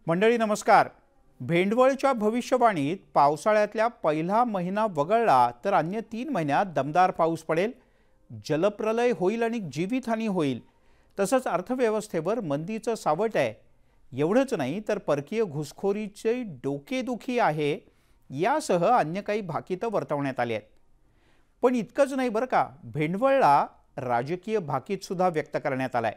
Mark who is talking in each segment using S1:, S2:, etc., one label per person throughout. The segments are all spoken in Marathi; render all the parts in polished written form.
S1: मंडळी नमस्कार। भेंडवळच्या भविष्यवाणीत पावसाळ्यातल्या पहिला महिना वगळला तर अन्य 3 महिन्यात दमदार पाऊस पडेल, जलप्रलय होईल आणि जीवितहानी होईल। तसंच अर्थव्यवस्थेवर मंदीचं सावट आहे। एवढंच नाही तर परकीय घुसखोरीची डोकेदुखी आहे, यासह अन्य काही भाकीतं वर्तवण्यात आली आहेत। पण इतकंच नाही बरं का, भेंडवळला राजकीय भाकीत सुद्धा व्यक्त करण्यात आलाय।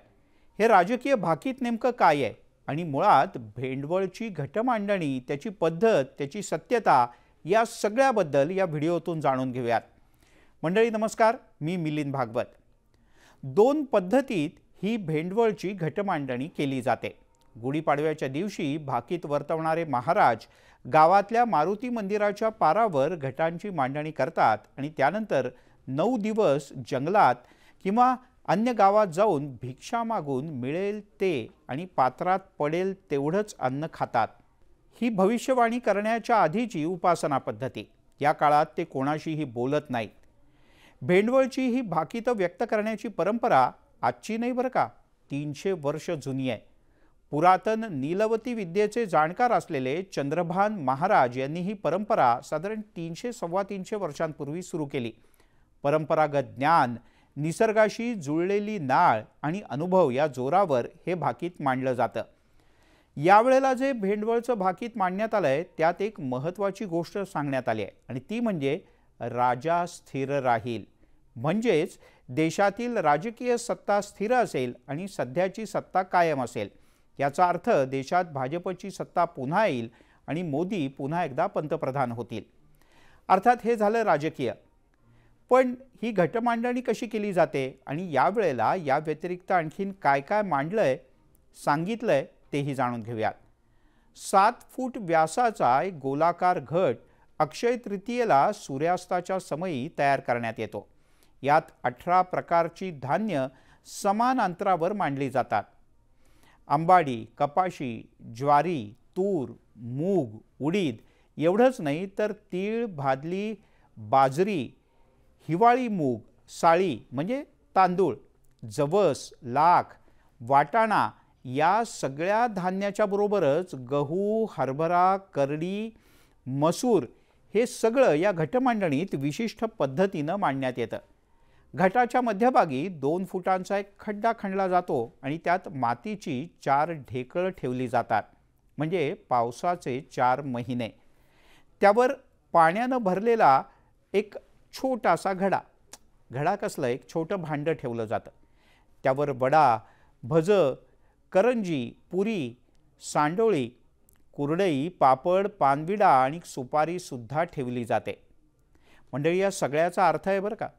S1: हे राजकीय भाकीत नेमकं काय आहे आणि मुळात भेंडवळची घटमांडणी, त्याची पद्धत, त्याची सत्यता या सगळ्याबद्दल या व्हिडिओतून जाणून घेऊयात। मंडळी नमस्कार, मी मिलिंद भागवत। 2 पद्धतीत ही भेंडवळची घटमांडणी केली जाते। गुढीपाडव्याच्या दिवशी भाकीत वर्तवणारे महाराज गावातल्या मारुती मंदिराच्या पारावर घटांची मांडणी करतात आणि त्यानंतर 9 दिवस जंगलात किंवा अन्य गावात जाऊन भिक्षा मागून मिळेल ते आणि पात्रात पडेल तेवढंच अन्न खातात। ही भविष्यवाणी करण्याच्या आधीची उपासना पद्धती। या काळात ते कोणाशीही बोलत नाहीत। भेंडवळची ही भाकीतं व्यक्त करण्याची परंपरा आजची नाही बरं का, 300 वर्ष जुनी आहे। पुरातन नीलवती विद्येचे जाणकार असलेले चंद्रभान महाराज यांनी ही परंपरा साधारण 300-325 वर्षांपूर्वी सुरू केली। परंपरागत ज्ञान, निसर्गाशी जुळलेली नाळ आणि अनुभव या जोरावर हे भाकीत मांडलं जातं। यावेळेला जे भेंडवळचं भाकीत मांडण्यात आलंय त्यात एक महत्त्वाची गोष्ट सांगण्यात आली आहे आणि ती म्हणजे राजा स्थिर राहील। म्हणजेच देशातील राजकीय सत्ता स्थिर असेल आणि सध्याची सत्ता कायम असेल। याचा अर्थ देशात भाजपची सत्ता पुन्हा येईल आणि मोदी पुन्हा एकदा पंतप्रधान होतील। अर्थात हे झालं राजकीय। पण ही घटमांडणी कशी केली जाते आणि यावेळेला या व्यतिरिक्त आणखीन काय काय मांडलंय, सांगितलंय तेही जाणून घेऊयात। 7 फूट व्यासाचा एक गोलाकार घट अक्षय तृतीयेला सूर्यास्ताच्या समयी तयार करण्यात येतो। यात 18 प्रकारची धान्य समान अंतरावर मांडली जातात। अंबाडी, कपाशी, ज्वारी, तूर, मूग, उडीद एवढंच नाही तर तीळ, भादली, बाजरी, हिवाळी मूग, साळी म्हणजे तांदूळ, जवस, लाख, वाटाणा या सगळ्या धान्याच्या बरोबरच गहू, हरभरा, करडी, मसूर हे सगळं या घटमांडणीत विशिष्ट पद्धतीनं मांडण्यात येतं। घटाच्या मध्यभागी 2 फुटांचा एक खड्डा खणला जातो आणि त्यात मातीची 4 ढेकळं ठेवली जातात, म्हणजे पावसाचे 4 महिने। त्यावर पाण्यानं भरलेला एक छोटासा घडा कसलं एक छोटं भांडं ठेवलं जातं। त्यावर वडा, भजं, करंजी, पुरी, सांडोळी, कुरडई, पापड, पानविडा आणि सुपारी सुद्धा ठेवली जाते। मंडळी या सगळ्याचा अर्थ आहे बरं का,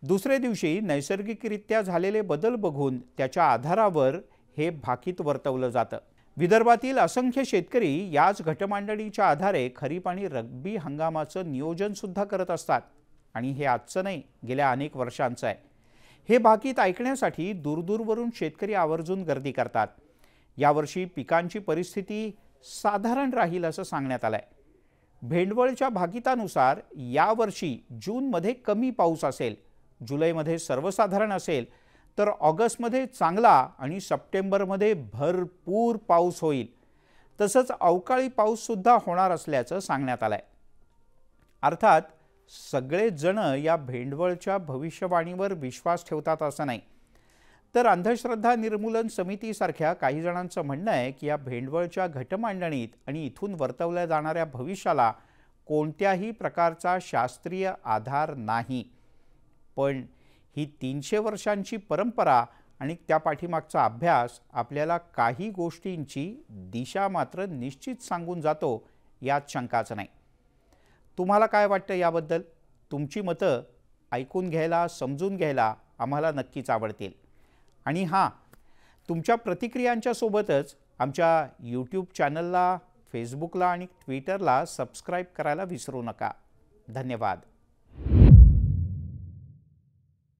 S1: दुसऱ्या दिवशी नैसर्गिकरित्या झालेले बदल बघून त्याच्या आधारावर हे भाकीत वर्तवलं जातं। विदर्भातील असंख्य शेतकरी याच घटमांडणीच्या आधारे खरीप आणि रब्बी हंगामाचं नियोजन सुद्धा करत असतात आणि हे आजचं नाही, गेल्या अनेक वर्षांचं आहे। हे भाकीत ऐकण्यासाठी दूरदूरवरून शेतकरी आवर्जून गर्दी करतात। यावर्षी पिकांची परिस्थिती साधारण राहील असं सांगण्यात आलंय। भेंडवळच्या भाकीतानुसार यावर्षी जूनमध्ये कमी पाऊस असेल, जुलैमध्ये सर्वसाधारण असेल, तर ऑगस्टमध्ये चांगला आणि सप्टेंबरमध्ये भरपूर पाऊस होईल। तसंच अवकाळी पाऊस सुद्धा होणार असल्याचं सांगण्यात आलंय। अर्थात सगळे जण या भेंडवळच्या भविष्यवाणीवर विश्वास ठेवतात असं नाही, तर अंधश्रद्धा निर्मूलन समितीसारख्या काही जणांचं म्हणणं आहे की या भेंडवळच्या घटमांडणीत आणि इथून वर्तवल्या जाणाऱ्या भविष्याला कोणत्याही प्रकारचा शास्त्रीय आधार नाही। पण ही 300 वर्षांची परंपरा आणि त्या पाठीमागचा अभ्यास आपल्याला काही गोष्टींची दिशा मात्र निश्चित सांगून जातो, यात शंकाच नाही। तुम्हाला काय वाटतं याबद्दल? तुमची मतं ऐकून घ्यायला, समजून घ्यायला आम्हाला नक्कीच आवडतील। आणि हां, तुमच्या प्रतिक्रियांच्या सोबतच आमच्या यूट्यूब चॅनलला, फेसबुकला आणि ट्विटरला सबस्क्राईब करायला विसरू नका। धन्यवाद।